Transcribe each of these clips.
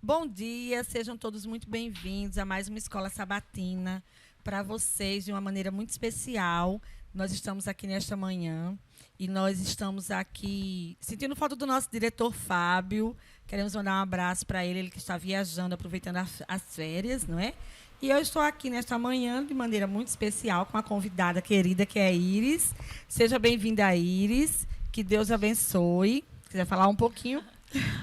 Bom dia, sejam todos muito bem-vindos a mais uma Escola Sabatina. Para vocês, de uma maneira muito especial, nós estamos aqui nesta manhã e nós estamos aqui sentindo falta do nosso diretor Fábio. Queremos mandar um abraço para ele que está viajando, aproveitando as férias, não é? E eu estou aqui nesta manhã de maneira muito especial com a convidada querida que é a Iris. Seja bem-vinda, Iris. Que Deus abençoe. Quiser falar um pouquinho?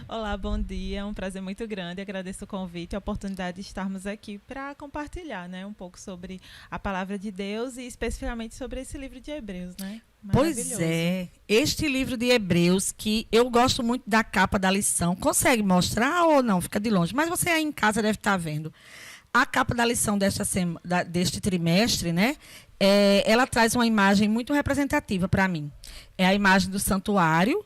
Olá, bom dia. É um prazer muito grande. Agradeço o convite e a oportunidade de estarmos aqui para compartilhar, né, um pouco sobre a palavra de Deus e especificamente sobre esse livro de Hebreus, né? Pois é. Este livro de Hebreus, que eu gosto muito da capa da lição. Consegue mostrar ou não? Fica de longe. Mas você aí em casa deve estar vendo. A capa da lição deste trimestre, né? Ela traz uma imagem muito representativa para mim. É a imagem do santuário.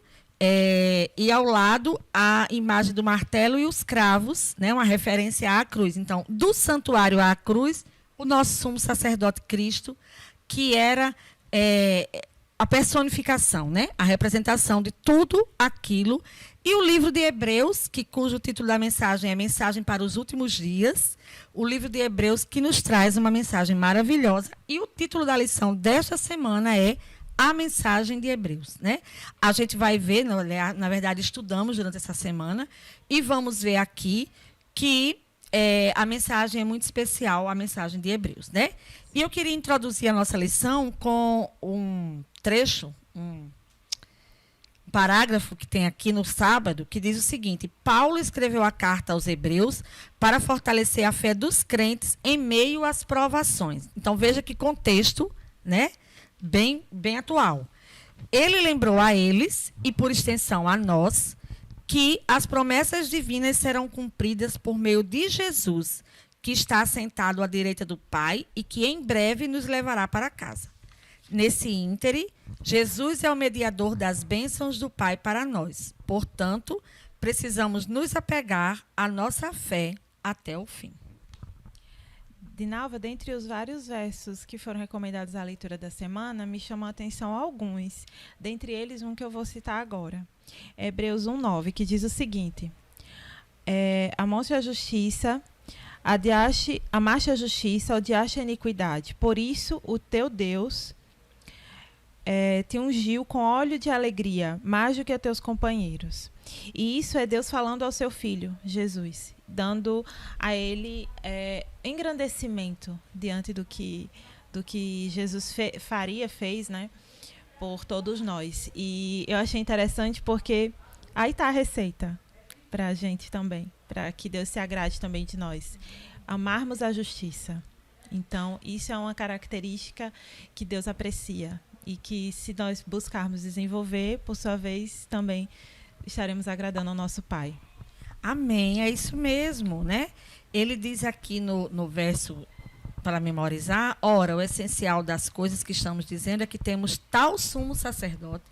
E ao lado a imagem do martelo e os cravos, né, uma referência à cruz. Então, do santuário à cruz, o nosso sumo sacerdote Cristo, que era a personificação, né, a representação de tudo aquilo. E o livro de Hebreus, cujo título da mensagem é Mensagem para os Últimos Dias, o livro de Hebreus que nos traz uma mensagem maravilhosa. E o título da lição desta semana é A Mensagem de Hebreus, né? A gente vai ver, na verdade, estudamos durante essa semana e vamos ver aqui que a mensagem é muito especial, a mensagem de Hebreus, né? E eu queria introduzir a nossa lição com um trecho, um parágrafo que tem aqui no sábado, que diz o seguinte: Paulo escreveu a carta aos Hebreus para fortalecer a fé dos crentes em meio às provações. Então, veja que contexto, né? Bem atual. Ele lembrou a eles, e por extensão a nós, que as promessas divinas serão cumpridas por meio de Jesus, que está assentado à direita do Pai e que em breve nos levará para casa. Nesse íntere, Jesus é o mediador das bênçãos do Pai para nós. Portanto, precisamos nos apegar à nossa fé até o fim. Dinalva, dentre os vários versos que foram recomendados à leitura da semana, me chamou a atenção alguns. Dentre eles, um que eu vou citar agora. Hebreus 1:9, que diz o seguinte: amaste a justiça, amaste a justiça, odiaste a iniquidade. Por isso, o teu Deus te ungiu com óleo de alegria, mais do que a teus companheiros. E isso é Deus falando ao seu Filho, Jesus, dando a ele engrandecimento diante do que Jesus fez, né, por todos nós. E eu achei interessante porque aí está a receita para a gente também, para que Deus se agrade também de nós. Amarmos a justiça. Então, isso é uma característica que Deus aprecia e que, se nós buscarmos desenvolver, por sua vez, também estaremos agradando ao nosso Pai. Amém, é isso mesmo, né? Ele diz aqui no verso, para memorizar: ora, o essencial das coisas que estamos dizendo é que temos tal sumo sacerdote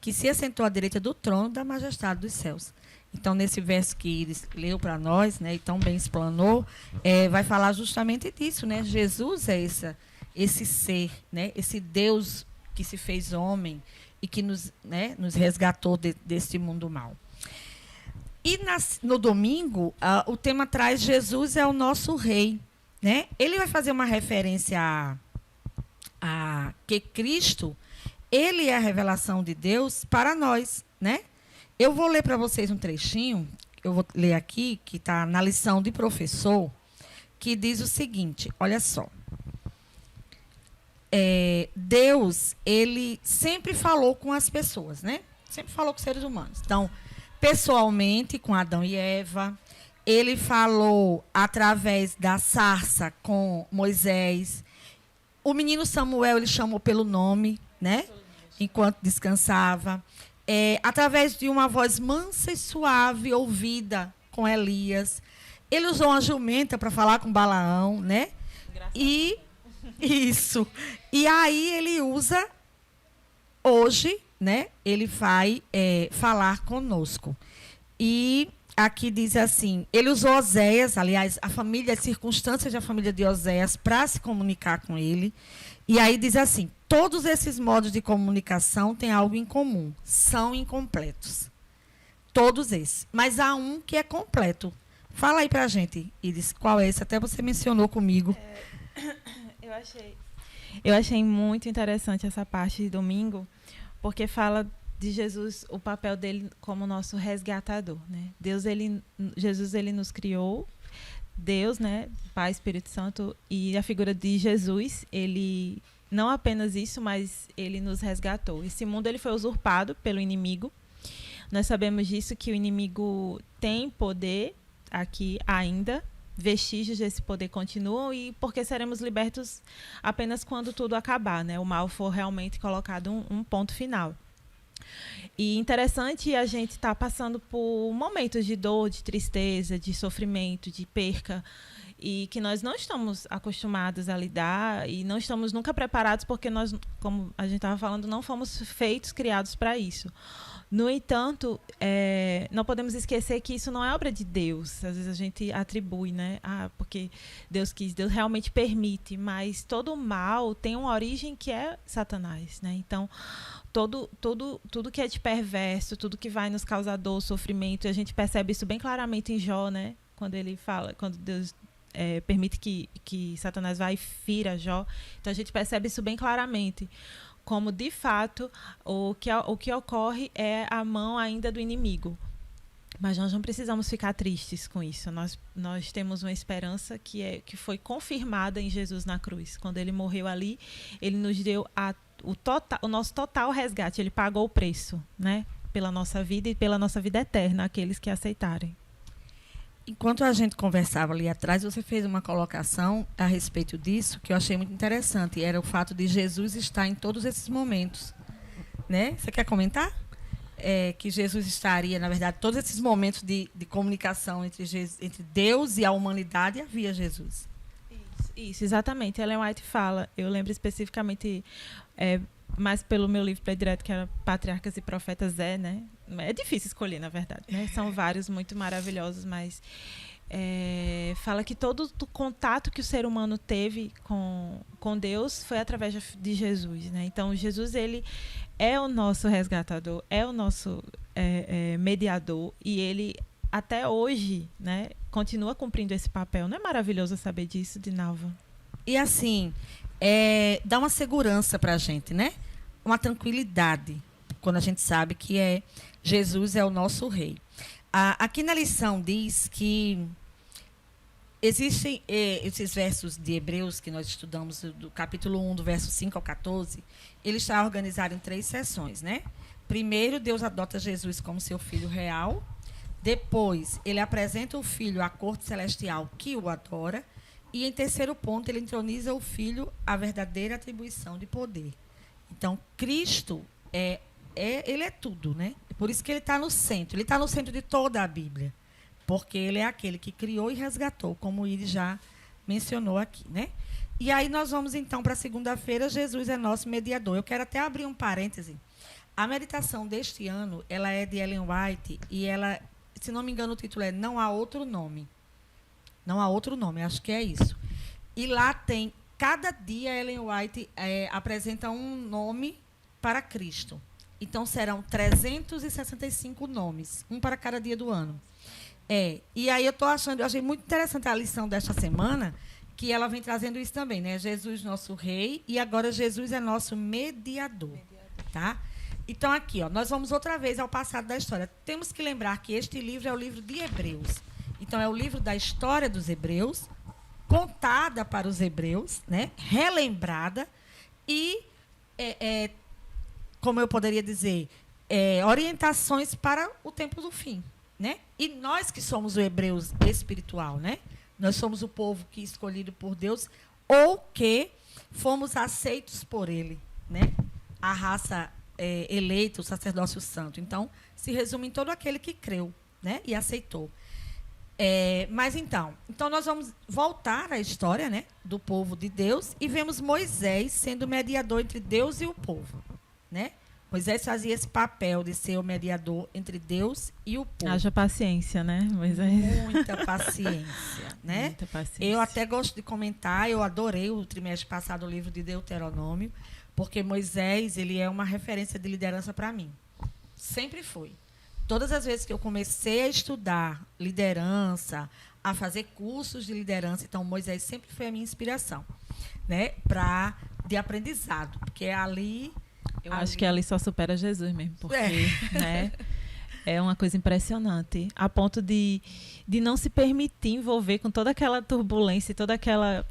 que se assentou à direita do trono da majestade dos céus. Então, nesse verso que Iris leu para nós, né, e tão bem explanou, vai falar justamente disso, né? Jesus é esse ser, né, esse Deus que se fez homem e que nos resgatou deste mundo mau. E no domingo, o tema traz Jesus é o nosso rei, né? Ele vai fazer uma referência a que Cristo, ele é a revelação de Deus para nós, né? Eu vou ler para vocês um trechinho, eu vou ler aqui, que está na lição de professor, que diz o seguinte, olha só. Deus, ele sempre falou com as pessoas, né? Sempre falou com os seres humanos. Então, pessoalmente, com Adão e Eva, ele falou através da sarça com Moisés. O menino Samuel, ele chamou pelo nome, né? Enquanto descansava. Através de uma voz mansa e suave, ouvida com Elias. Ele usou uma jumenta para falar com Balaão, né? E isso. E aí ele usa hoje, né? Ele vai falar conosco. E aqui diz assim: ele usou Oséias, aliás, as circunstâncias da família de Oséias para se comunicar com ele. E aí diz assim: todos esses modos de comunicação têm algo em comum, são incompletos. Todos esses. Mas há um que é completo. Fala aí pra gente, Iris, qual é esse? Até você mencionou comigo. Eu achei muito interessante essa parte de domingo, porque fala de Jesus, o papel dele como nosso resgatador, né? Jesus, ele nos criou, Deus, né? Pai, Espírito Santo, e a figura de Jesus, ele não apenas isso, mas ele nos resgatou. Esse mundo, ele foi usurpado pelo inimigo. Nós sabemos disso, que o inimigo tem poder aqui ainda, vestígios desse poder continuam, e porque seremos libertos apenas quando tudo acabar, né? O mal for realmente colocado um ponto final. E interessante a gente estar passando por momentos de dor, de tristeza, de sofrimento, de perca, e que nós não estamos acostumados a lidar e não estamos nunca preparados, porque nós, como a gente estava falando, não fomos feitos, criados para isso. No entanto, não podemos esquecer que isso não é obra de Deus. Às vezes a gente atribui, né? Porque Deus quis, Deus realmente permite, mas todo mal tem uma origem que é Satanás, né? Então, tudo que é de perverso, tudo que vai nos causar dor, sofrimento, a gente percebe isso bem claramente em Jó, né? Quando ele fala, quando Deus permite que Satanás vá e fira Jó. Então a gente percebe isso bem claramente, como de fato o que ocorre é a mão ainda do inimigo. Mas nós não precisamos ficar tristes com isso. Nós temos uma esperança que foi confirmada em Jesus na cruz. Quando ele morreu ali, ele nos deu o nosso total resgate. Ele pagou o preço, né? Pela nossa vida e pela nossa vida eterna, aqueles que aceitarem. Enquanto a gente conversava ali atrás, você fez uma colocação a respeito disso que eu achei muito interessante. Era o fato de Jesus estar em todos esses momentos, né? Você quer comentar? Que Jesus estaria, na verdade, todos esses momentos de comunicação entre Deus e a humanidade, havia Jesus. Isso, exatamente. Ellen White fala, eu lembro especificamente, mais pelo meu livro predileto, que era Patriarcas e Profetas, né? É difícil escolher, na verdade, né? São vários muito maravilhosos, mas fala que todo o contato que o ser humano teve com Deus foi através de Jesus, né? Então, Jesus, ele é o nosso resgatador, é o nosso mediador, e ele, até hoje, né, continua cumprindo esse papel. Não é maravilhoso saber disso, Dinalva? E assim, dá uma segurança para a gente, né? Uma tranquilidade, quando a gente sabe que Jesus é o nosso rei. Aqui na lição diz que existem esses versos de Hebreus que nós estudamos, do capítulo 1, do verso 5 ao 14, ele está organizado em 3 sessões, né? Primeiro, Deus adota Jesus como seu filho real. Depois, ele apresenta o filho à corte celestial que o adora. E, em terceiro ponto, ele entroniza o filho à verdadeira atribuição de poder. Então, Cristo, ele é tudo, né? Por isso que ele está no centro. Ele está no centro de toda a Bíblia. Porque ele é aquele que criou e resgatou, como ele já mencionou aqui, né? E aí nós vamos, então, para segunda-feira. Jesus é nosso mediador. Eu quero até abrir um parêntese. A meditação deste ano, ela é de Ellen White, e ela, se não me engano, o título é Não Há Outro Nome. Não há outro nome, acho que é isso. E lá tem, cada dia, Ellen White apresenta um nome para Cristo. Então, serão 365 nomes, um para cada dia do ano. E aí eu achei muito interessante a lição desta semana, que ela vem trazendo isso também, né? Jesus, nosso rei, e agora Jesus é nosso mediador. Tá? Então, aqui, nós vamos outra vez ao passado da história. Temos que lembrar que este livro é o livro de Hebreus. Então, é o livro da história dos hebreus, contada para os hebreus, né? Relembrada e, como eu poderia dizer, orientações para o tempo do fim, né? E nós que somos o hebreus espiritual, né? Nós somos o povo que escolhido por Deus ou que fomos aceitos por Ele, né? A raça eleita, o sacerdócio santo. Então, se resume em todo aquele que creu, né? E aceitou. Mas então nós vamos voltar à história, né, do povo de Deus, e vemos Moisés sendo mediador entre Deus e o povo, né? Moisés fazia esse papel de ser o mediador entre Deus e o povo. Haja paciência, né, Moisés? Muita paciência, né? Muita paciência. Eu até gosto de comentar, eu adorei o trimestre passado o livro de Deuteronômio, porque Moisés, ele é uma referência de liderança para mim. Sempre foi. Todas as vezes que eu comecei a estudar liderança, a fazer cursos de liderança. Então, Moisés sempre foi a minha inspiração, né? De aprendizado, porque ali... Eu acho que ali só supera Jesus mesmo, porque né, é uma coisa impressionante, a ponto de não se permitir envolver com toda aquela turbulência, toda aquela...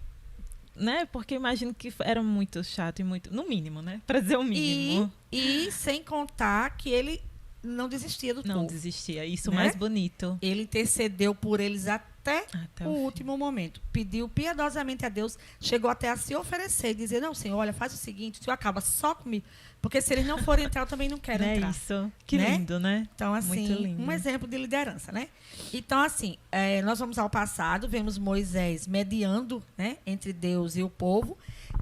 Né? Porque imagino que era muito chato e muito... No mínimo, né? Para dizer o mínimo. E sem contar que ele não desistia do povo. Não desistia. Isso, né? Mais bonito. Ele intercedeu por eles até o o último momento. Pediu piedosamente a Deus, chegou até a se oferecer e dizer, não, Senhor, olha, faz o seguinte, o Senhor acaba só comigo. Porque se eles não forem entrar, eu também não quero entrar. É isso. Que né? lindo, né? Então, assim, muito lindo. Um exemplo de liderança, né? Então, assim, nós vamos ao passado, vemos Moisés mediando, né, entre Deus e o povo.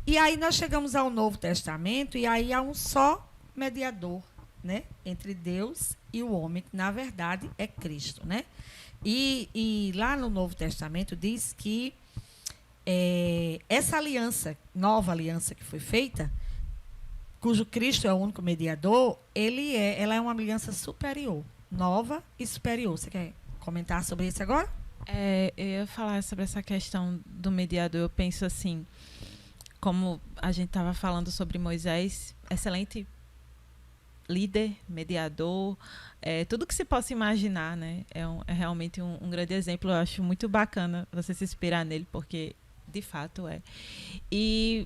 E aí nós chegamos ao Novo Testamento e aí há um só mediador, né, entre Deus e o homem, que na verdade é Cristo, né? E lá no Novo Testamento diz que essa aliança, nova aliança que foi feita, cujo Cristo é o único mediador, ela é uma aliança superior, nova e superior. Você quer comentar sobre isso agora? Eu ia falar sobre essa questão do mediador. Eu penso assim, como a gente estava falando sobre Moisés, excelente líder, mediador, tudo que se possa imaginar, né? É realmente um grande exemplo. Eu acho muito bacana você se inspirar nele, porque de fato é. E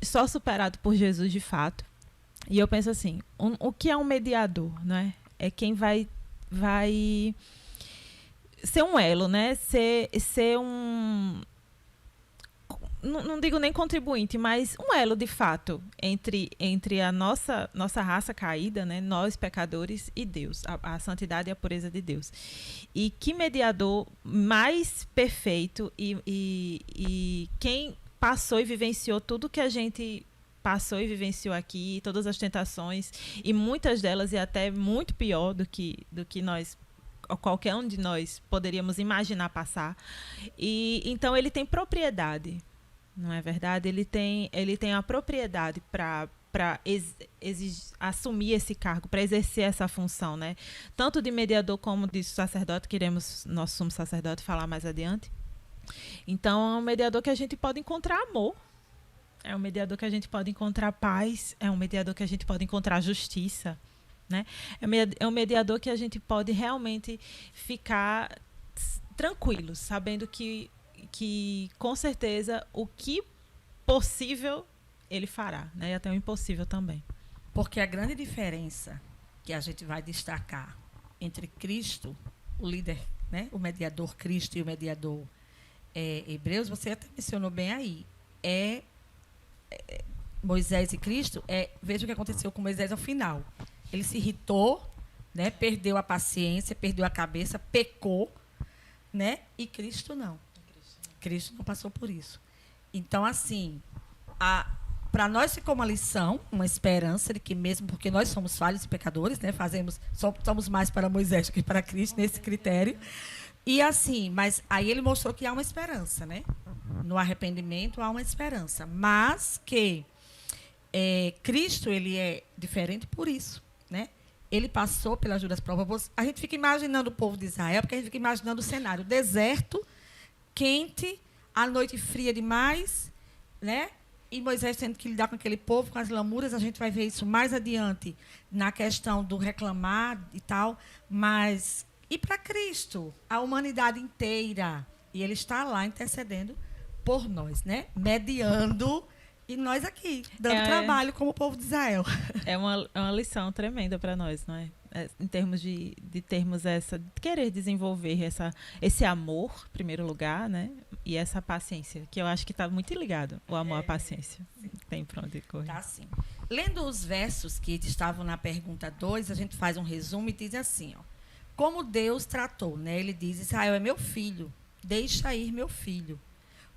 só superado por Jesus, de fato. E eu penso assim, o que é um mediador, né? É quem vai ser um elo, né? Ser um... Não digo nem contribuinte, mas um elo, de fato, entre a nossa raça caída, né? Nós, pecadores, e Deus. A santidade e a pureza de Deus. E que mediador mais perfeito e quem passou e vivenciou tudo que a gente passou e vivenciou aqui, todas as tentações, e muitas delas, e até muito pior do que nós, qualquer um de nós, poderíamos imaginar passar. E então ele tem propriedade, não é verdade? Ele tem a propriedade para assumir esse cargo, para exercer essa função, né? Tanto de mediador como de sacerdote, que iremos, nosso sumo sacerdote, falar mais adiante. Então, é um mediador que a gente pode encontrar amor, é um mediador que a gente pode encontrar paz, é um mediador que a gente pode encontrar justiça, né? É um mediador que a gente pode realmente ficar tranquilo, sabendo que com certeza o que possível ele fará, né? E até o impossível também. Porque a grande diferença que a gente vai destacar entre Cristo, o líder, né, o mediador Cristo e o mediador Hebreus, você até mencionou bem aí, Moisés e Cristo, veja o que aconteceu com Moisés ao final. Ele se irritou, né, perdeu a paciência, perdeu a cabeça, pecou, né, e Cristo não. Cristo não passou por isso. Então, assim, para nós ficou uma lição, uma esperança de que mesmo porque nós somos falhos e pecadores, né, somos mais para Moisés do que para Cristo nesse critério. E assim, mas aí ele mostrou que há uma esperança, né? No arrependimento há uma esperança, mas que Cristo, ele é diferente por isso, né? Ele passou pelas duras provas. A gente fica imaginando o povo de Israel, porque a gente fica imaginando o cenário: deserto, quente, a noite fria demais, né? E Moisés tendo que lidar com aquele povo, com as lamuras. A gente vai ver isso mais adiante na questão do reclamar e tal, mas e para Cristo, a humanidade inteira, e ele está lá intercedendo por nós, né? Mediando, e nós aqui, dando trabalho como o povo de Israel. É uma lição tremenda para nós, não é? Em termos de termos de querer desenvolver esse amor, em primeiro lugar, né? E essa paciência, que eu acho que está muito ligado, o amor à paciência. Sim. Tem para onde correr. Tá, sim. Lendo os versos que estavam na pergunta 2, a gente faz um resumo e diz assim, ó: como Deus tratou, né? Ele diz: Israel é meu filho, deixa ir meu filho.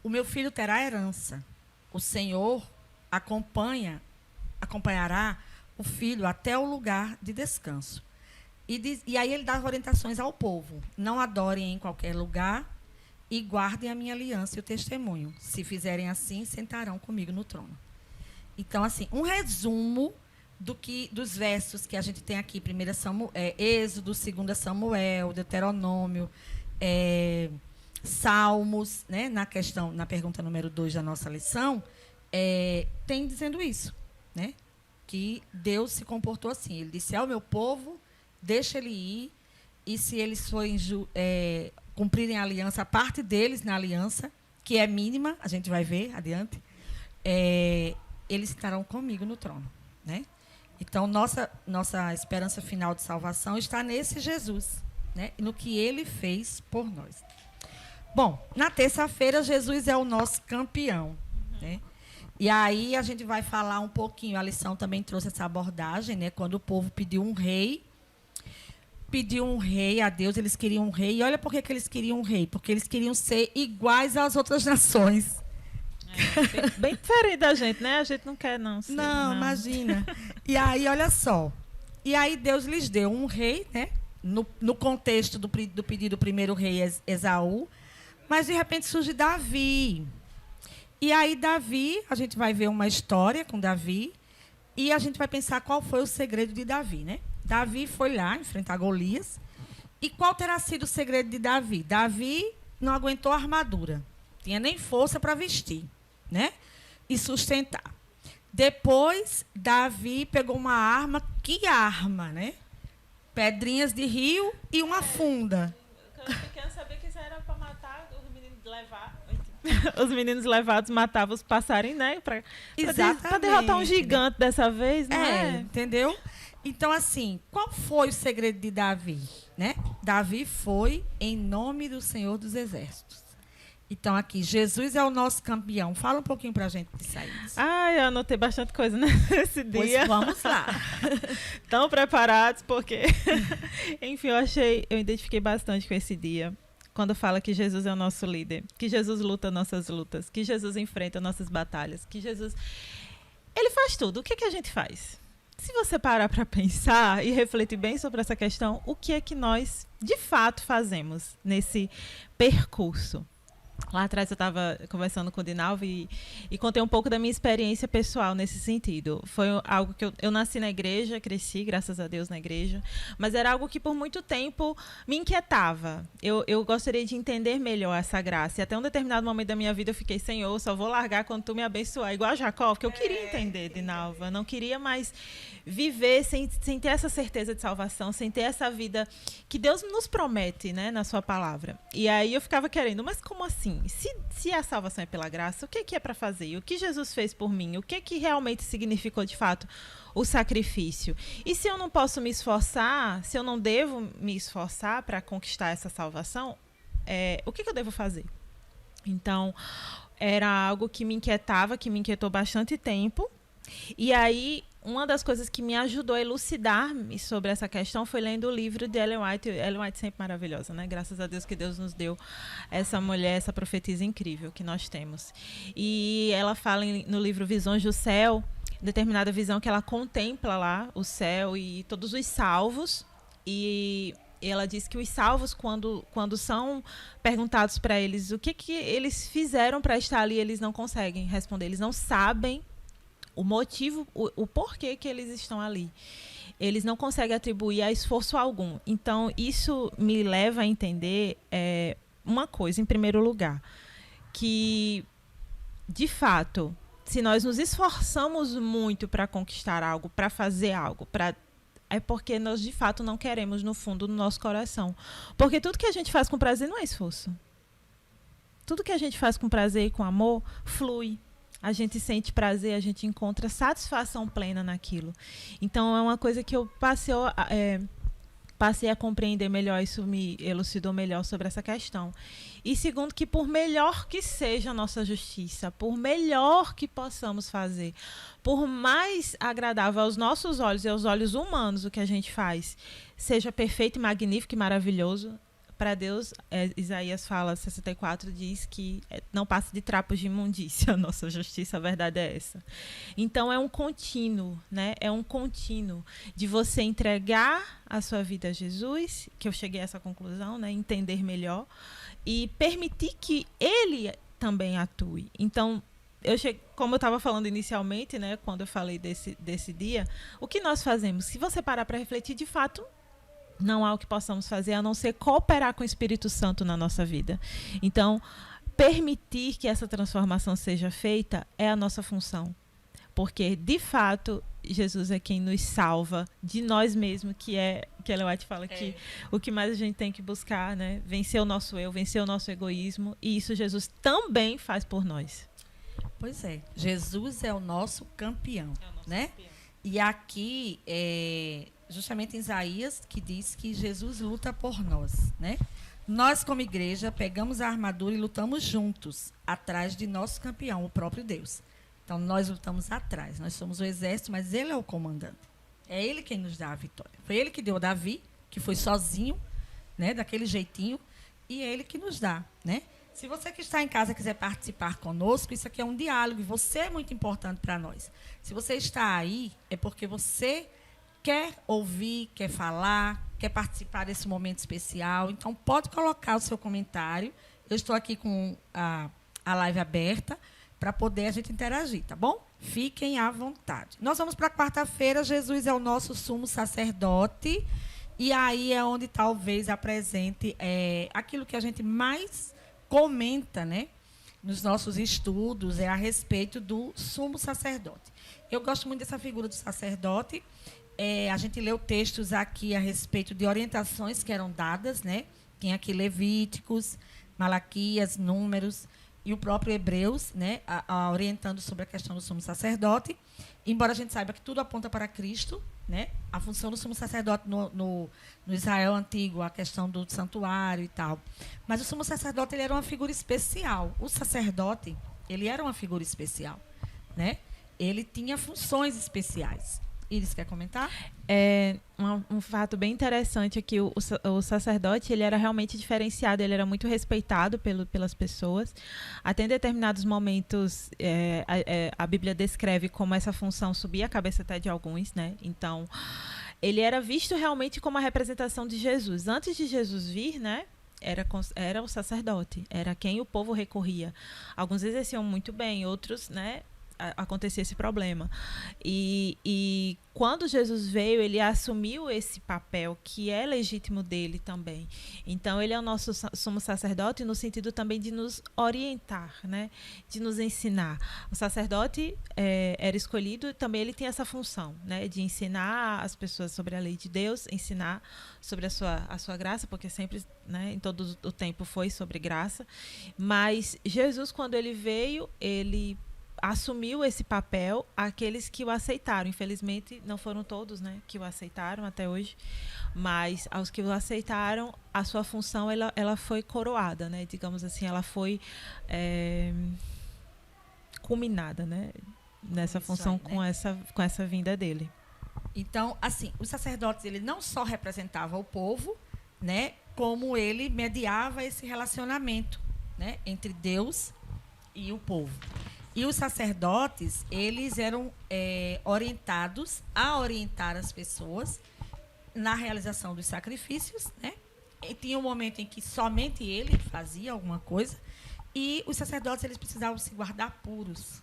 O meu filho terá herança. O Senhor acompanhará o filho até o lugar de descanso. E aí ele dá as orientações ao povo: não adorem em qualquer lugar e guardem a minha aliança e o testemunho. Se fizerem assim, sentarão comigo no trono. Então, assim, um resumo dos versos que a gente tem aqui: Êxodo, 2 Samuel, Deuteronômio, Salmos, né, na pergunta número 2 da nossa lição, tem dizendo isso, né? Que Deus se comportou assim. Ele disse ao meu povo, deixa ele ir, e se eles forem cumprirem a aliança, a parte deles na aliança, que é mínima, a gente vai ver adiante, eles estarão comigo no trono, né? Então, nossa esperança final de salvação está nesse Jesus, né? No que ele fez por nós. Bom, na terça-feira, Jesus é o nosso campeão, né? E aí a gente vai falar um pouquinho, a lição também trouxe essa abordagem, né? Quando o povo pediu um rei a Deus, eles queriam um rei. E olha por que eles queriam um rei. Porque eles queriam ser iguais às outras nações. Bem diferente da gente, né? A gente não quer, não. Não, imagina. E aí, olha só. E aí Deus lhes deu um rei, né? No contexto do pedido do primeiro rei, Esaú. Mas, de repente, surge Davi. E aí, Davi, a gente vai ver uma história com Davi. E a gente vai pensar qual foi o segredo de Davi, né? Davi foi lá enfrentar Golias. E qual terá sido o segredo de Davi? Davi não aguentou a armadura. Tinha nem força para vestir, né? E sustentar. Depois, Davi pegou uma arma. Que arma, né? Pedrinhas de rio e uma funda. Quando eu pequeno, sabia que isso era para matar os meninos levar. Os meninos levados matavam os passarinhos, né? Para derrotar um gigante dessa vez, né? Entendeu? Então, assim, qual foi o segredo de Davi? Né? Davi foi em nome do Senhor dos Exércitos. Então, aqui, Jesus é o nosso campeão. Fala um pouquinho para a gente disso aí. Eu anotei bastante coisa nesse dia. Pois vamos lá. Estão preparados? Porque, enfim, eu identifiquei bastante com esse dia. Quando fala que Jesus é o nosso líder, que Jesus luta nossas lutas, que Jesus enfrenta nossas batalhas, que Jesus... Ele faz tudo. O que a gente faz? Se você parar para pensar e refletir bem sobre essa questão, o que é que nós, de fato, fazemos nesse percurso? Lá atrás eu estava conversando com o Dinalva e contei um pouco da minha experiência pessoal nesse sentido. Foi algo que eu nasci na igreja, cresci, graças a Deus, na igreja, mas era algo que por muito tempo me inquietava. Eu gostaria de entender melhor essa graça. E até um determinado momento da minha vida eu fiquei, Senhor, só vou largar quando tu me abençoar. Igual a Jacó, porque eu queria entender, Dinalva. Eu não queria mais viver sem ter essa certeza de salvação, sem ter essa vida que Deus nos promete, né, na sua palavra. E aí eu ficava querendo, mas como assim? Se a salvação é pela graça, o que é para fazer? O que Jesus fez por mim? O que realmente significou, de fato, o sacrifício? E se eu não posso me esforçar, se eu não devo me esforçar para conquistar essa salvação, o que eu devo fazer? Então, era algo que me inquietava, que me inquietou bastante tempo. E aí, uma das coisas que me ajudou a elucidar-me sobre essa questão foi lendo o livro de Ellen White. Ellen White sempre maravilhosa, né? Graças a Deus que Deus nos deu essa mulher, essa profetisa incrível que nós temos. E ela fala no livro Visões do Céu, determinada visão que ela contempla lá o céu e todos os salvos. E ela diz que os salvos, quando são perguntados para eles o que eles fizeram para estar ali, eles não conseguem responder. Eles não sabem o motivo, o porquê que eles estão ali. Eles não conseguem atribuir a esforço algum. Então, isso me leva a entender uma coisa, em primeiro lugar, que, de fato, se nós nos esforçamos muito para conquistar algo, para fazer algo, é porque nós, de fato, não queremos no fundo do nosso coração. Porque tudo que a gente faz com prazer não é esforço. Tudo que a gente faz com prazer e com amor flui. A gente sente prazer, a gente encontra satisfação plena naquilo. Então, é uma coisa que eu passei a compreender melhor, isso me elucidou melhor sobre essa questão. E segundo, que por melhor que seja a nossa justiça, por melhor que possamos fazer, por mais agradável aos nossos olhos e aos olhos humanos o que a gente faz, seja perfeito, magnífico e maravilhoso, para Deus, Isaías fala, 64, diz que não passa de trapos de imundícia a nossa justiça, a verdade é essa. Então, é um contínuo, né? É um contínuo de você entregar a sua vida a Jesus, que eu cheguei a essa conclusão, né? Entender melhor, e permitir que Ele também atue. Então, como eu estava falando inicialmente, né? Quando eu falei desse dia, o que nós fazemos? Se você parar para refletir, de fato, não há o que possamos fazer a não ser cooperar com o Espírito Santo na nossa vida. Então, permitir que essa transformação seja feita é a nossa função. Porque, de fato, Jesus é quem nos salva de nós mesmos, que Ellen White fala que o que mais a gente tem que buscar, né? Vencer o nosso eu, vencer o nosso egoísmo. E isso Jesus também faz por nós. Pois é. Jesus é o nosso campeão, né? Campeão. E aqui, justamente em Isaías, que diz que Jesus luta por nós, né? Nós, como igreja, pegamos a armadura e lutamos juntos, atrás de nosso campeão, o próprio Deus. Então, nós lutamos atrás. Nós somos o exército, mas ele é o comandante. É ele quem nos dá a vitória. Foi ele que deu Davi, que foi sozinho, né, daquele jeitinho, e é ele que nos dá, né? Se você que está em casa quiser participar conosco, isso aqui é um diálogo, e você é muito importante para nós. Se você está aí, é porque você quer ouvir, quer falar, quer participar desse momento especial. Então, pode colocar o seu comentário. Eu estou aqui com a live aberta, para poder a gente interagir, tá bom? Fiquem à vontade. Nós vamos para quarta-feira. Jesus é o nosso sumo sacerdote. E aí é onde talvez apresente aquilo que a gente mais comenta, né, nos nossos estudos, a respeito do sumo sacerdote. Eu gosto muito dessa figura do sacerdote. A gente leu textos aqui a respeito de orientações que eram dadas, né? Tem aqui Levíticos, Malaquias, Números, e o próprio Hebreus, né, orientando sobre a questão do sumo sacerdote. Embora a gente saiba que tudo aponta para Cristo, né, a função do sumo sacerdote no Israel antigo, a questão do santuário e tal. Mas o sumo sacerdote ele era uma figura especial. O sacerdote ele era uma figura especial, né? Ele tinha funções especiais. Iris, quer comentar? Um fato bem interessante é que o sacerdote ele era realmente diferenciado, ele era muito respeitado pelas pessoas. Até em determinados momentos, a Bíblia descreve como essa função subia a cabeça até de alguns, né? Então, ele era visto realmente como a representação de Jesus. Antes de Jesus vir, né? Era o sacerdote, era quem o povo recorria. Alguns exerciam muito bem, outros, né? Acontecia esse problema. E quando Jesus veio, ele assumiu esse papel que é legítimo dele também. Então, ele é o nosso sumo sacerdote no sentido também de nos orientar, né? De nos ensinar. O sacerdote era escolhido e também ele tem essa função, né? De ensinar as pessoas sobre a lei de Deus, ensinar sobre a sua graça, porque sempre, né, em todo o tempo foi sobre graça. Mas Jesus, quando ele veio, ele assumiu esse papel aqueles que o aceitaram. Infelizmente, não foram todos, né, que o aceitaram até hoje, mas aos que o aceitaram, a sua função ela foi coroada, né, digamos assim, ela foi culminada, né, nessa função aí, né? com essa vinda dele. Então, assim, os sacerdotes ele não só representava o povo, né, como ele mediava esse relacionamento, né, entre Deus e o povo. E os sacerdotes, eles eram orientados a orientar as pessoas na realização dos sacrifícios, né? E tinha um momento em que somente ele fazia alguma coisa, e os sacerdotes eles precisavam se guardar puros,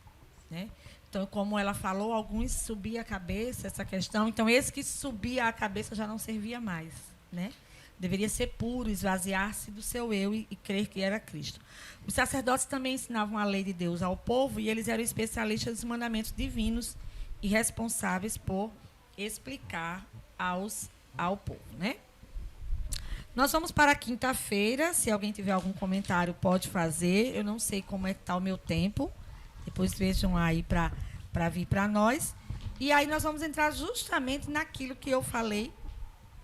né? Então, como ela falou, alguns subiam a cabeça, essa questão. Então, esse que subia a cabeça já não servia mais, né? Deveria ser puro, esvaziar-se do seu eu e crer que era Cristo. Os sacerdotes também ensinavam a lei de Deus ao povo e eles eram especialistas dos mandamentos divinos e responsáveis por explicar ao povo, né? Nós vamos para a quinta-feira. Se alguém tiver algum comentário, pode fazer. Eu não sei como é que está o meu tempo. Depois vejam aí para vir para nós. E aí nós vamos entrar justamente naquilo que eu falei,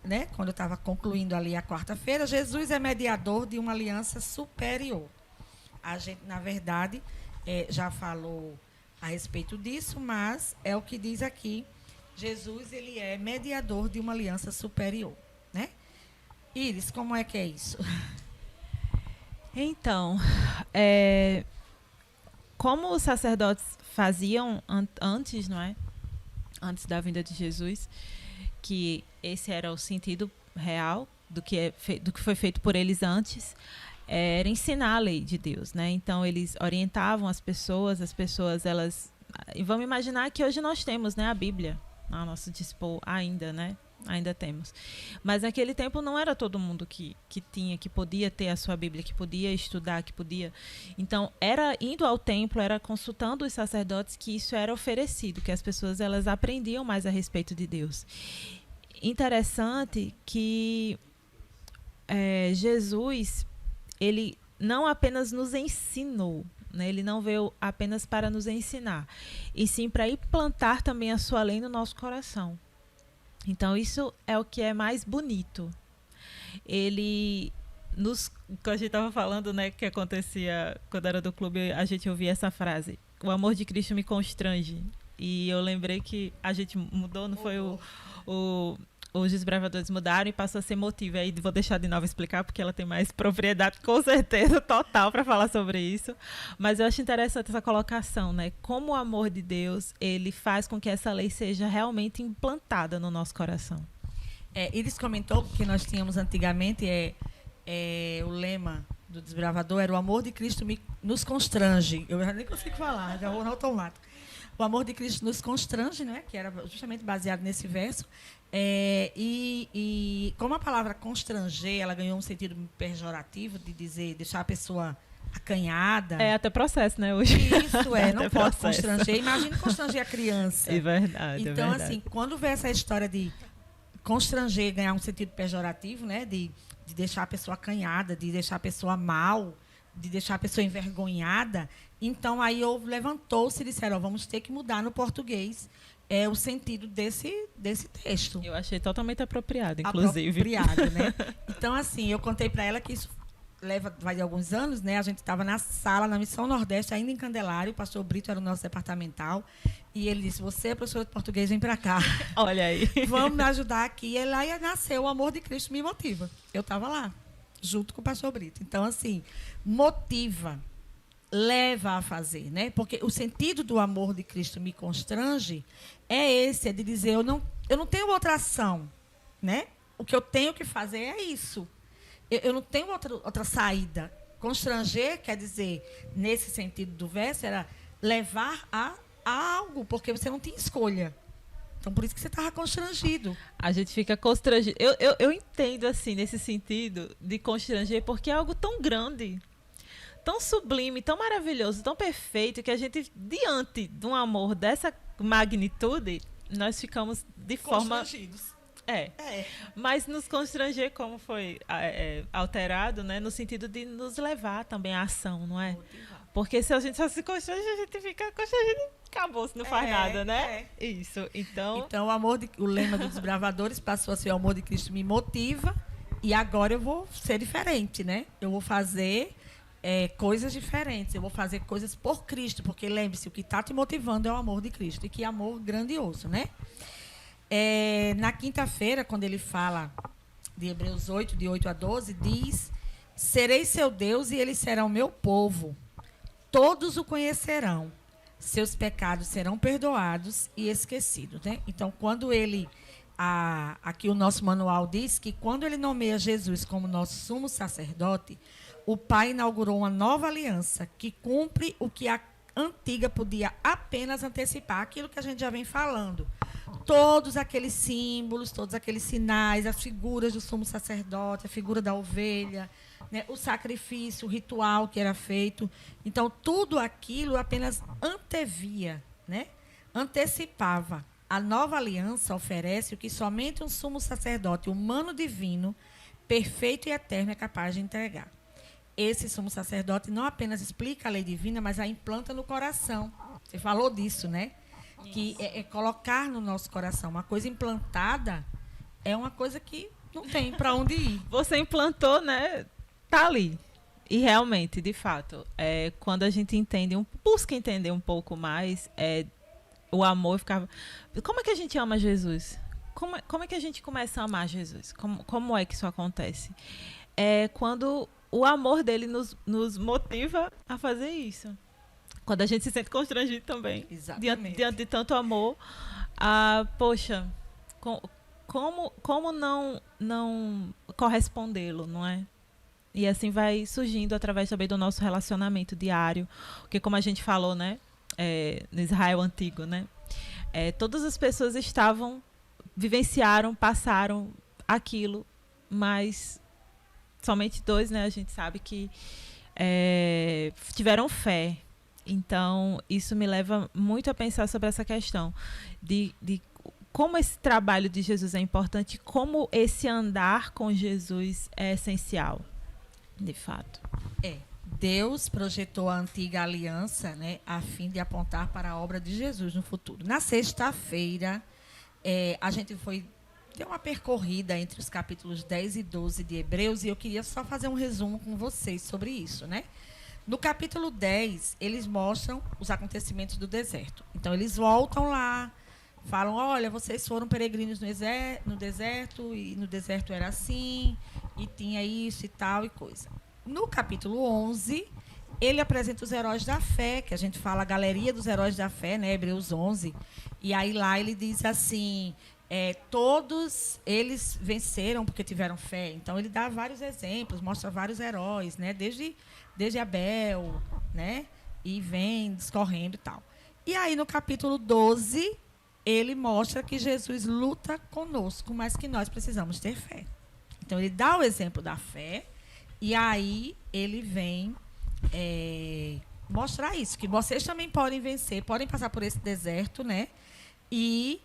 né, quando eu estava concluindo ali a quarta-feira. Jesus é mediador de uma aliança superior. A gente, na verdade, já falou a respeito disso, mas é o que diz aqui. Jesus ele é mediador de uma aliança superior, né? Iris, como é que é isso? Então, como os sacerdotes faziam antes, não é? Antes da vinda de Jesus, que esse era o sentido real do que foi feito por eles antes, era ensinar a lei de Deus, né? Então, eles orientavam as pessoas elas... E vamos imaginar que hoje nós temos, né, a Bíblia a nosso dispor ainda, né? Ainda temos. Mas naquele tempo não era todo mundo que tinha, que podia ter a sua Bíblia, que podia estudar, que podia. Então, era indo ao templo, era consultando os sacerdotes que isso era oferecido, que as pessoas elas aprendiam mais a respeito de Deus. Interessante que Jesus, ele não apenas nos ensinou, né? Ele não veio apenas para nos ensinar, e sim para implantar também a sua lei no nosso coração. Então, isso é o que é mais bonito. Ele nos... Quando a gente estava falando, né, que acontecia quando era do clube, a gente ouvia essa frase: o amor de Cristo me constrange. E eu lembrei que a gente mudou, não foi os desbravadores mudaram e passou a ser motivo. Aí vou deixar de novo explicar, porque ela tem mais propriedade, com certeza, total, para falar sobre isso. Mas eu acho interessante essa colocação, né? Como o amor de Deus, ele faz com que essa lei seja realmente implantada no nosso coração. Iris comentou que nós tínhamos antigamente, o lema do desbravador era: o amor de Cristo nos constrange. Eu já nem consigo falar, já vou no automático. O amor de Cristo nos constrange, né? Que era justamente baseado nesse verso. E como a palavra constranger, ela ganhou um sentido pejorativo de dizer, deixar a pessoa acanhada. É até processo, né, hoje? Isso, não pode constranger. Imagine constranger a criança. É verdade, então, é verdade. assim, quando vê essa história de constranger, ganhar um sentido pejorativo, né? De deixar a pessoa acanhada, de deixar a pessoa mal, de deixar a pessoa envergonhada. Então, aí levantou-se e disseram: vamos ter que mudar no português o sentido desse texto. Eu achei totalmente apropriado, inclusive. Apropriado, né? Então, assim, eu contei para ela que isso vai de alguns anos, né? A gente estava na sala, na Missão Nordeste, ainda em Candelário. O pastor Brito era o nosso departamental. E ele disse: você é professora de português, vem para cá. Olha aí. Vamos me ajudar aqui. E lá nasceu o Amor de Cristo Me Motiva. Eu estava lá, junto com o pastor Brito. Então, assim, motiva, leva a fazer, né? Porque o sentido do amor de Cristo me constrange é de dizer: eu não tenho outra ação, né? O que eu tenho que fazer é isso. Eu não tenho outra saída. Constranger quer dizer, nesse sentido do verso, era levar a algo, porque você não tinha escolha. Então, por isso que você estava constrangido. A gente fica constrangido. Eu entendo, assim, nesse sentido de constranger, porque é algo tão grande, tão sublime, tão maravilhoso, tão perfeito, que a gente, diante de um amor dessa magnitude, nós ficamos de forma... Constrangidos. Mas nos constranger, como foi alterado, né, no sentido de nos levar também à ação, não é? Motivar. Porque se a gente só se constrange, a gente fica constrangido e acabou, se não faz nada, né? Isso, então o lema dos desbravadores passou a ser: o amor de Cristo me motiva, e agora eu vou ser diferente, né? Eu vou fazer coisas diferentes, eu vou fazer coisas por Cristo, porque lembre-se, o que está te motivando é o amor de Cristo, e que amor grandioso, né? Na quinta-feira, quando ele fala de Hebreus 8, de 8 a 12, diz: serei seu Deus e eles serão meu povo. Todos o conhecerão. Seus pecados serão perdoados e esquecidos, né? Então, quando aqui o nosso manual diz que quando ele nomeia Jesus como nosso sumo sacerdote, o Pai inaugurou uma nova aliança que cumpre o que a antiga podia apenas antecipar, aquilo que a gente já vem falando. Todos aqueles símbolos, todos aqueles sinais, as figuras do sumo sacerdote, a figura da ovelha, né, o sacrifício, o ritual que era feito. Então, tudo aquilo apenas antevia, né, antecipava. A nova aliança oferece o que somente um sumo sacerdote humano divino, perfeito e eterno, é capaz de entregar. Esse sumo sacerdote não apenas explica a lei divina, mas a implanta no coração. Você falou disso, né? Isso. Que é colocar no nosso coração. Uma coisa implantada é uma coisa que não tem para onde ir. Você implantou, né? Tá ali. E realmente, de fato, quando a gente busca entender um pouco mais, o amor ficava... Como é que a gente ama Jesus? Como é que a gente começa a amar Jesus? Como é que isso acontece? Quando o amor dele nos motiva a fazer isso. Quando a gente se sente constrangido também. Exatamente. Diante de tanto amor. Poxa, como não correspondê-lo, não é? E assim vai surgindo através também do nosso relacionamento diário. Porque como a gente falou, né? No Israel antigo, né? Todas as pessoas estavam vivenciaram, passaram aquilo, mas somente 2, né? A gente sabe que tiveram fé. Então, isso me leva muito a pensar sobre essa questão de como esse trabalho de Jesus é importante, como esse andar com Jesus é essencial, de fato. Deus projetou a antiga aliança, né, a fim de apontar para a obra de Jesus no futuro. Na sexta-feira, a gente deu uma percorrida entre os capítulos 10 e 12 de Hebreus, e eu queria só fazer um resumo com vocês sobre isso, né? No capítulo 10, eles mostram os acontecimentos do deserto. Então, eles voltam lá, falam, olha, vocês foram peregrinos no deserto, e no deserto era assim, e tinha isso e tal e coisa. No capítulo 11, ele apresenta os heróis da fé, que a gente fala a galeria dos heróis da fé, né, Hebreus 11. E aí lá ele diz assim, todos eles venceram porque tiveram fé. Então, ele dá vários exemplos, mostra vários heróis, né, desde Abel, né, e vem discorrendo e tal. E aí, no capítulo 12, ele mostra que Jesus luta conosco, mas que nós precisamos ter fé. Então, ele dá o exemplo da fé, e aí ele vem mostrar isso, que vocês também podem vencer, podem passar por esse deserto, né? E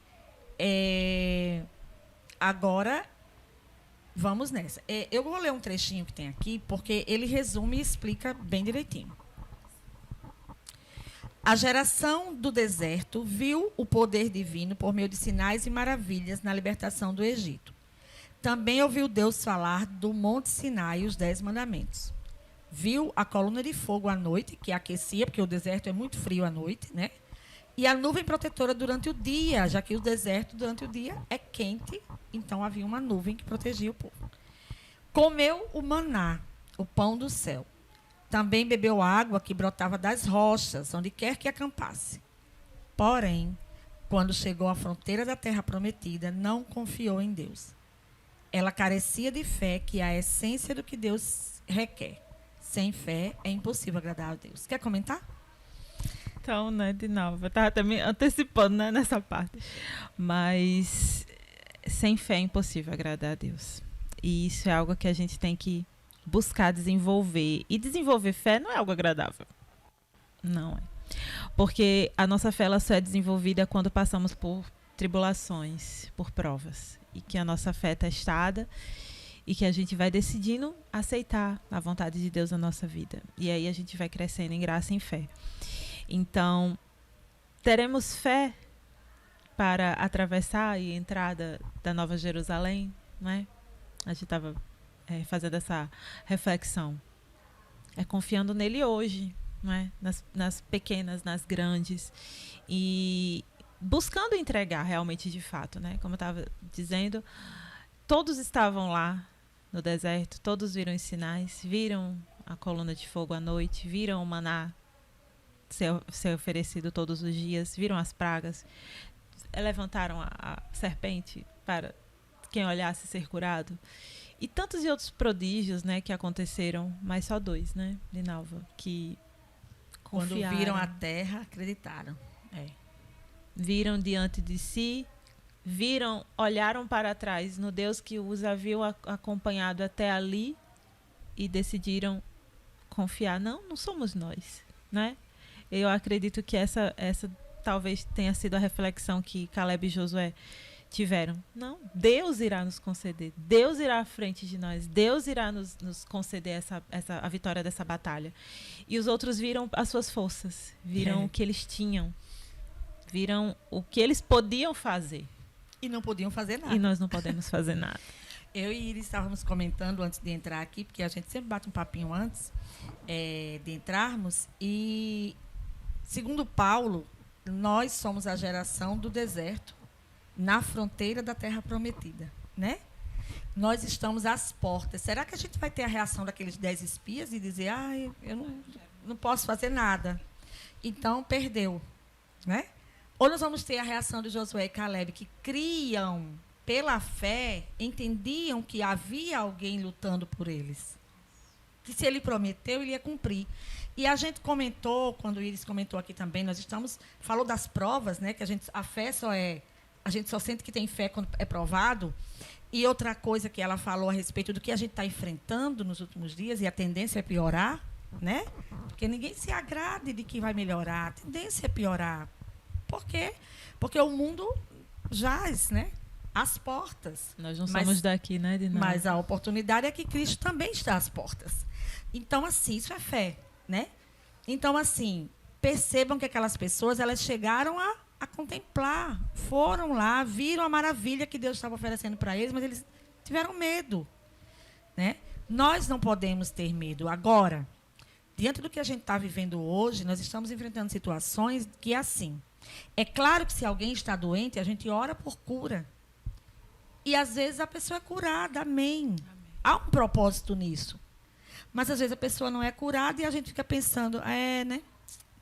agora vamos nessa. Eu vou ler um trechinho que tem aqui, porque ele resume e explica bem direitinho. A geração do deserto viu o poder divino por meio de sinais e maravilhas na libertação do Egito. Também ouviu Deus falar do Monte Sinai e os 10 mandamentos. Viu a coluna de fogo à noite, que aquecia, porque o deserto é muito frio à noite, né? E a nuvem protetora durante o dia, já que o deserto durante o dia é quente, então havia uma nuvem que protegia o povo. Comeu o maná, o pão do céu. Também bebeu água que brotava das rochas, onde quer que acampasse. Porém, quando chegou à fronteira da terra prometida, não confiou em Deus. Ela carecia de fé, que é a essência do que Deus requer. Sem fé é impossível agradar a Deus. Quer comentar? Então, né, de novo, eu estava até me antecipando, né, nessa parte. Mas sem fé é impossível agradar a Deus. E isso é algo que a gente tem que buscar desenvolver. E desenvolver fé não é algo agradável. Não é. Porque a nossa fé ela só é desenvolvida quando passamos por tribulações, por provas. E que a nossa fé é testada e que a gente vai decidindo aceitar a vontade de Deus na nossa vida. E aí a gente vai crescendo em graça e em fé. Então, teremos fé para atravessar e entrar da Nova Jerusalém, né? A gente estava fazendo essa reflexão. Confiando nele hoje, né? Nas pequenas, nas grandes. E buscando entregar realmente de fato, né? Como eu estava dizendo, todos estavam lá no deserto, todos viram os sinais, viram a coluna de fogo à noite, viram o maná ser oferecido todos os dias, viram as pragas, levantaram a serpente para quem olhasse ser curado. E tantos e outros prodígios, né, que aconteceram, mas só 2, né, Linalva, que confiaram. Quando viram a terra, acreditaram. Viram diante de si, olharam para trás no Deus que os havia acompanhado até ali e decidiram confiar. Não somos nós, né? Eu acredito que essa talvez tenha sido a reflexão que Caleb e Josué tiveram. Não, Deus irá nos conceder, Deus irá à frente de nós, Deus irá nos conceder a vitória dessa batalha. E os outros viram as suas forças, viram o que eles tinham, viram o que eles podiam fazer. E não podiam fazer nada. E nós não podemos fazer nada. Eu e Iris estávamos comentando antes de entrar aqui, porque a gente sempre bate um papinho antes de entrarmos, e segundo Paulo, nós somos a geração do deserto na fronteira da terra prometida, né? Nós estamos às portas. Será que a gente vai ter a reação daqueles 10 espias e dizer, eu não posso fazer nada? Então, perdeu, né? Ou nós vamos ter a reação de Josué e Caleb, que criam pela fé, entendiam que havia alguém lutando por eles. Que se ele prometeu, ele ia cumprir. E a gente comentou, quando o Iris comentou aqui também, falou das provas, né? Que a fé só é a gente só sente que tem fé quando é provado. E outra coisa que ela falou a respeito do que a gente está enfrentando nos últimos dias, e a tendência é piorar, né? Porque ninguém se agrade de que vai melhorar, a tendência é piorar. Por quê? Porque o mundo jaz, né? Às portas. Nós não somos daqui, né, Dinalva? Mas a oportunidade é que Cristo também está às portas. Então, assim, isso é fé, né? Então, assim, percebam que aquelas pessoas, elas chegaram a contemplar, foram lá, viram a maravilha que Deus estava oferecendo para eles, mas eles tiveram medo, né? Nós não podemos ter medo. Agora, diante do que a gente está vivendo hoje, nós estamos enfrentando situações que, assim, é claro que se alguém está doente, a gente ora por cura. E, às vezes, a pessoa é curada, amém. Há um propósito nisso. Mas, às vezes, a pessoa não é curada e a gente fica pensando, né?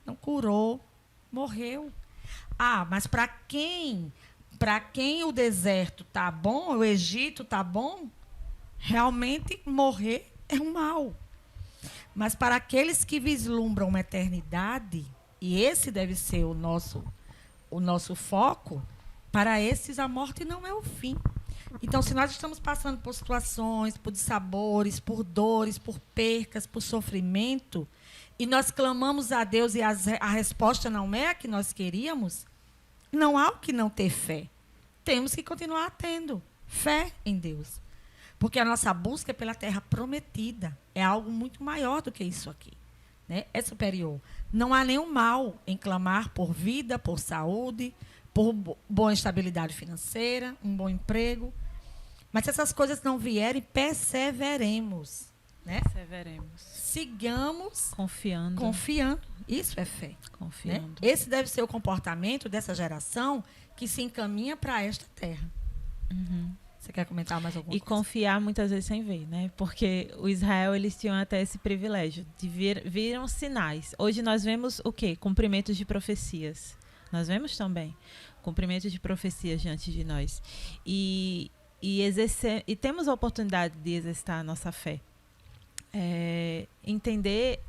Não curou, morreu. Mas para quem o deserto está bom, o Egito está bom, realmente morrer é um mal. Mas para aqueles que vislumbram uma eternidade, e esse deve ser o nosso foco, para esses a morte não é o fim. Então, se nós estamos passando por situações, por dissabores, por dores, por percas, por sofrimento, e nós clamamos a Deus e a resposta não é a que nós queríamos, não há o que não ter fé. Temos que continuar tendo fé em Deus. Porque a nossa busca é pela terra prometida. É algo muito maior do que isso aqui, né? É superior. Não há nenhum mal em clamar por vida, por saúde, por boa estabilidade financeira, um bom emprego. Mas se essas coisas não vierem, perseveremos. Né? Perseveremos. Sigamos confiando. Isso é fé. Confiando. Né? Esse deve ser o comportamento dessa geração que se encaminha para esta terra. Uhum. Você quer comentar mais alguma coisa? E confiar muitas vezes sem ver, né? Porque o Israel, eles tinham até esse privilégio de viram sinais. Hoje nós vemos o quê? Cumprimentos de profecias. Nós vemos também cumprimentos de profecias diante de nós. E temos a oportunidade de exercitar a nossa fé. Entender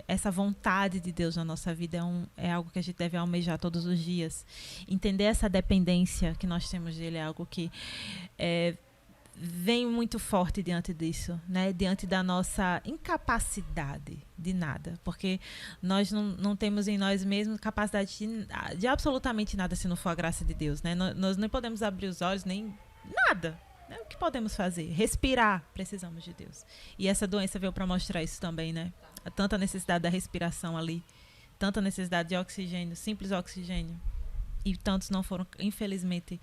essa vontade de Deus na nossa vida é algo que a gente deve almejar todos os dias. Entender essa dependência que nós temos dele é algo que vem muito forte diante disso, né? Diante da nossa incapacidade de nada, porque nós não temos em nós mesmos capacidade de absolutamente nada se não for a graça de Deus, né? Nós nem podemos abrir os olhos, nem nada. O que podemos fazer? Respirar, precisamos de Deus. E essa doença veio para mostrar isso também, né? Tanta necessidade da respiração ali, tanta necessidade de oxigênio, simples oxigênio. E tantos não foram, infelizmente,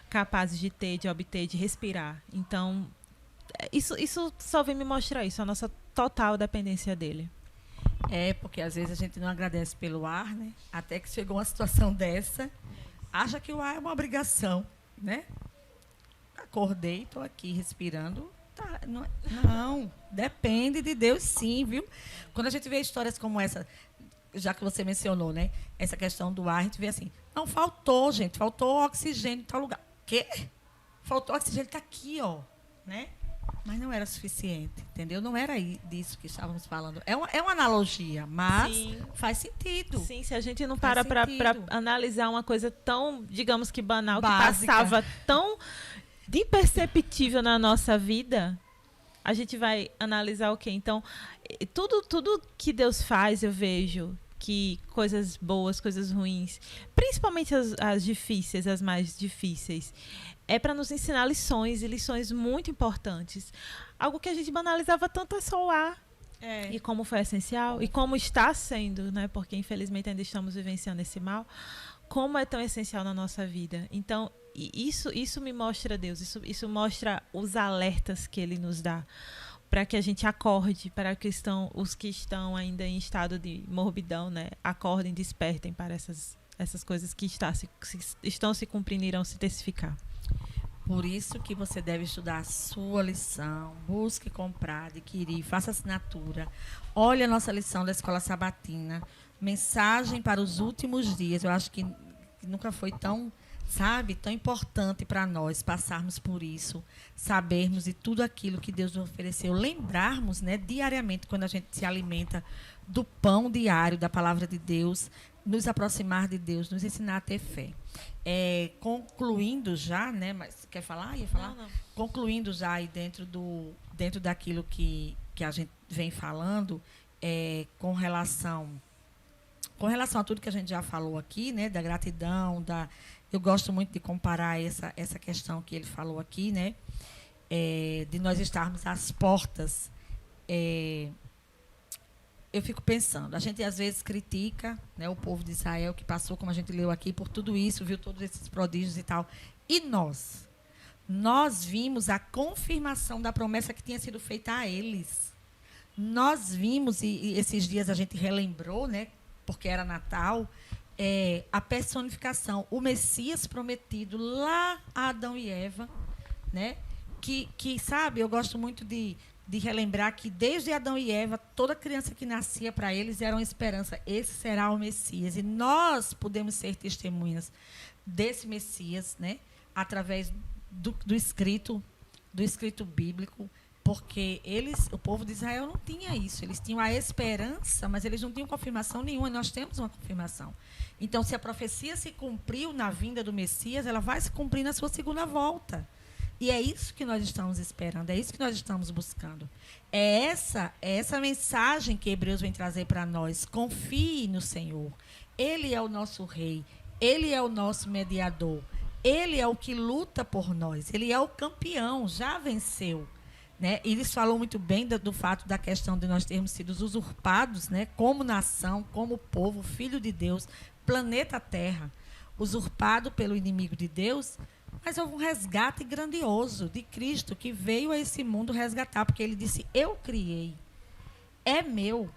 capazes de obter, de respirar. Então, isso só vem me mostrar isso, a nossa total dependência dele. Porque às vezes a gente não agradece pelo ar, né? Até que chegou uma situação dessa, acha que o ar é uma obrigação, né? Acordei, estou aqui respirando. Não, depende de Deus sim, viu? Quando a gente vê histórias como essa, já que você mencionou, né? Essa questão do ar, a gente vê assim, não, faltou, gente, faltou oxigênio em tal lugar. Quê? Faltou oxigênio, está aqui, ó, né? Mas não era suficiente, entendeu? Não era disso que estávamos falando. É uma analogia, mas sim, faz sentido. Sim, se a gente não para para analisar uma coisa tão, digamos que banal, básica, que passava tão imperceptível na nossa vida, a gente vai analisar o quê? Então, tudo que Deus faz, eu vejo que coisas boas, coisas ruins, principalmente as difíceis, as mais difíceis, é para nos ensinar lições, e lições muito importantes. Algo que a gente banalizava tanto é só o ar. E como foi essencial, e como está sendo, né? Porque infelizmente ainda estamos vivenciando esse mal, como é tão essencial na nossa vida. Então, isso me mostra Deus, isso mostra os alertas que Ele nos dá, para que a gente acorde, para que os que estão ainda em estado de morbidão, né, acordem, despertem para essas coisas que estão se cumprindo e irão se intensificar. Por isso que você deve estudar a sua lição, busque comprar, adquirir, faça assinatura. Olhe a nossa lição da Escola Sabatina, mensagem para os últimos dias. Eu acho que nunca foi tão sabe? Tão importante para nós passarmos por isso, sabermos de tudo aquilo que Deus nos ofereceu, lembrarmos, né, diariamente, quando a gente se alimenta do pão diário, da palavra de Deus, nos aproximar de Deus, nos ensinar a ter fé. Concluindo já, né, mas quer falar? Ia falar? Não. Concluindo já aí dentro daquilo que a gente vem falando, com relação a tudo que a gente já falou aqui, né, da gratidão, eu gosto muito de comparar essa questão que ele falou aqui, né, de nós estarmos às portas. Eu fico pensando, a gente às vezes critica, né, o povo de Israel que passou, como a gente leu aqui, por tudo isso, viu todos esses prodígios e tal. E nós vimos a confirmação da promessa que tinha sido feita a eles. Nós vimos, e esses dias a gente relembrou, né, porque era Natal, a personificação, o Messias prometido lá a Adão e Eva, né, que sabe, eu gosto muito de relembrar que desde Adão e Eva, toda criança que nascia para eles era uma esperança. Esse será o Messias. E nós podemos ser testemunhas desse Messias, né, através do escrito bíblico, porque o povo de Israel não tinha isso. Eles tinham a esperança, mas eles não tinham confirmação nenhuma. E nós temos uma confirmação. Então, se a profecia se cumpriu na vinda do Messias, ela vai se cumprir na sua segunda volta. E é isso que nós estamos esperando, é isso que nós estamos buscando. É essa mensagem que Hebreus vem trazer para nós. Confie no Senhor. Ele é o nosso rei, ele é o nosso mediador, ele é o que luta por nós, ele é o campeão, já venceu. Né? Eles falam muito bem do fato da questão de nós termos sido usurpados, né, como nação, como povo, filho de Deus, planeta Terra, usurpado pelo inimigo de Deus. Mas houve um resgate grandioso de Cristo, que veio a esse mundo resgatar, porque ele disse, eu criei, é meu,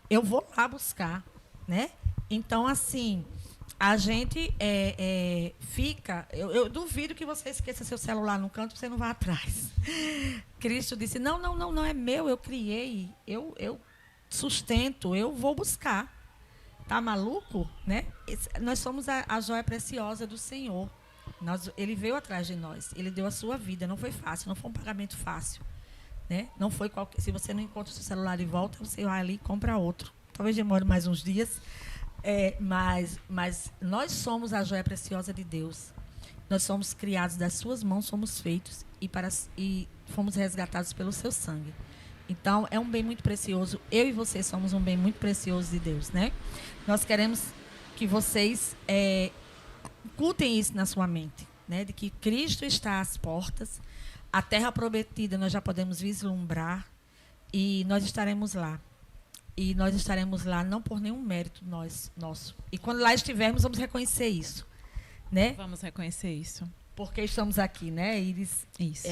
eu vou lá buscar. Né? Então, assim, a gente fica... Eu duvido que você esqueça seu celular no canto e você não vá atrás. Cristo disse, não é meu, eu criei, eu sustento, eu vou buscar. Tá maluco? Né? Nós somos a joia preciosa do Senhor. Ele veio atrás de nós, ele deu a sua vida, não foi fácil, não foi um pagamento fácil, né? Não foi qualquer, se você não encontra o seu celular de volta, você vai ali e compra outro. Talvez demore mais uns dias, mas nós somos a joia preciosa de Deus. Nós somos criados das suas mãos, somos feitos e fomos resgatados pelo seu sangue. Então, é um bem muito precioso. Eu e você somos um bem muito precioso de Deus, né? Nós queremos que vocês cultem isso na sua mente, né? De que Cristo está às portas, a terra prometida nós já podemos vislumbrar e nós estaremos lá. E nós estaremos lá não por nenhum mérito nosso. E quando lá estivermos, vamos reconhecer isso, né? Vamos reconhecer isso. Porque estamos aqui, né, Iris? Isso.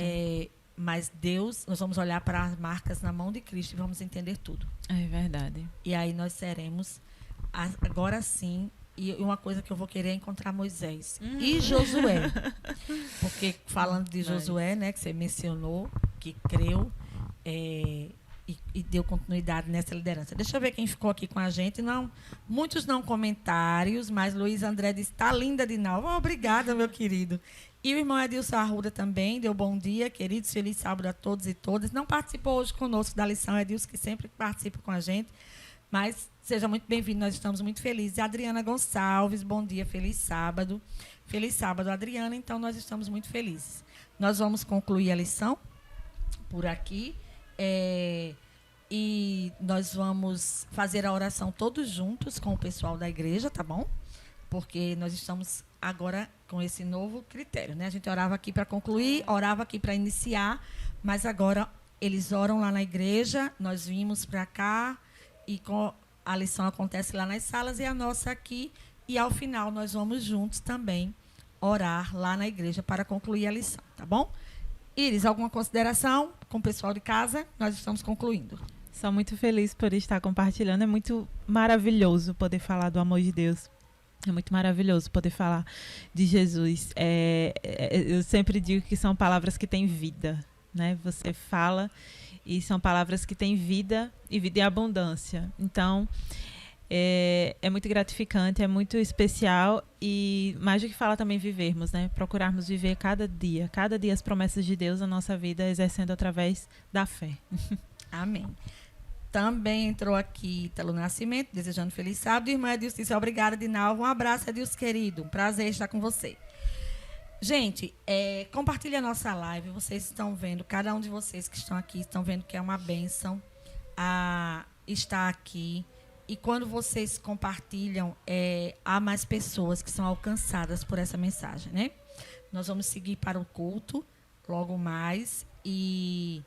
Mas Deus, nós vamos olhar para as marcas na mão de Cristo e vamos entender tudo. É verdade. E aí nós seremos, agora sim. E uma coisa que eu vou querer é encontrar Moisés e Josué. Porque falando de Josué, né, que você mencionou, que creu e deu continuidade nessa liderança. Deixa eu ver quem ficou aqui com a gente. Muitos não comentários, mas Luiz André disse, está linda de novo. Obrigada, meu querido. E o irmão Edilson Arruda também deu bom dia, queridos. Feliz sábado a todos e todas. Não participou hoje conosco da lição, Edilson, que sempre participa com a gente. Mas seja muito bem-vindo, nós estamos muito felizes. Adriana Gonçalves, bom dia, feliz sábado. Feliz sábado, Adriana. Então, nós estamos muito felizes. Nós vamos concluir a lição por aqui. E nós vamos fazer a oração todos juntos com o pessoal da igreja, tá bom? Porque nós estamos agora com esse novo critério, né? A gente orava aqui para concluir, orava aqui para iniciar, mas agora eles oram lá na igreja, nós vimos para cá, e a lição acontece lá nas salas e a nossa aqui. E, ao final, nós vamos juntos também orar lá na igreja para concluir a lição, tá bom? Iris, alguma consideração com o pessoal de casa? Nós estamos concluindo. Sou muito feliz por estar compartilhando. É muito maravilhoso poder falar do amor de Deus. É muito maravilhoso poder falar de Jesus. Eu sempre digo que são palavras que têm vida, né? Você fala... E são palavras que têm vida e vida em abundância. Então, É muito gratificante, é muito especial e, mais do que fala, também vivermos, né? Procurarmos viver cada dia as promessas de Deus na nossa vida, exercendo através da fé. Amém. Também entrou aqui Ítalo Nascimento, desejando feliz sábado. Irmã Edilce, obrigada, Dinalva. Um abraço, Edilce, querido. Um prazer estar com você. Gente, compartilhe a nossa live. Vocês estão vendo, cada um de vocês que estão aqui, estão vendo que é uma bênção estar aqui. E quando vocês compartilham, há mais pessoas que são alcançadas por essa mensagem, né? Nós vamos seguir para o culto logo mais e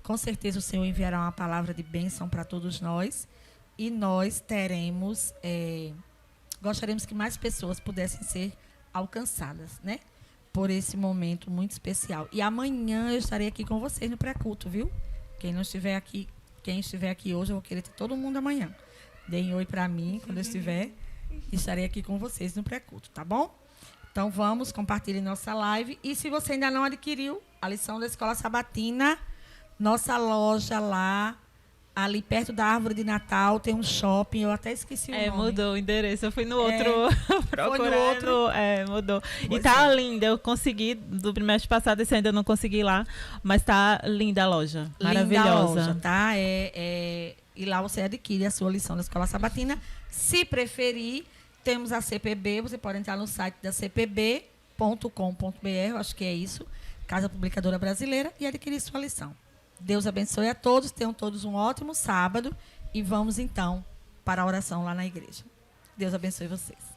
com certeza o Senhor enviará uma palavra de bênção para todos nós. E nós teremos, gostaríamos que mais pessoas pudessem ser alcançadas, né? Por esse momento muito especial. E amanhã eu estarei aqui com vocês no pré-culto, viu? Quem estiver aqui hoje, eu vou querer ter todo mundo amanhã. Deem oi para mim quando eu estiver. Estarei aqui com vocês no pré-culto, tá bom? Então vamos, compartilhe nossa live. E se você ainda não adquiriu a lição da Escola Sabatina, nossa loja lá, ali perto da árvore de Natal, tem um shopping, eu até esqueci o nome. Mudou o endereço, eu fui no outro procurando. Foi no outro. Mudou. Pois e tá linda, eu consegui, do trimestre passado, esse ainda não consegui ir lá, mas tá linda a loja, maravilhosa. Linda a loja, tá? E lá você adquire a sua lição da Escola Sabatina. Se preferir, temos a CPB, você pode entrar no site da cpb.com.br, eu acho que é isso, Casa Publicadora Brasileira, e adquirir sua lição. Deus abençoe a todos, tenham todos um ótimo sábado e vamos então para a oração lá na igreja. Deus abençoe vocês.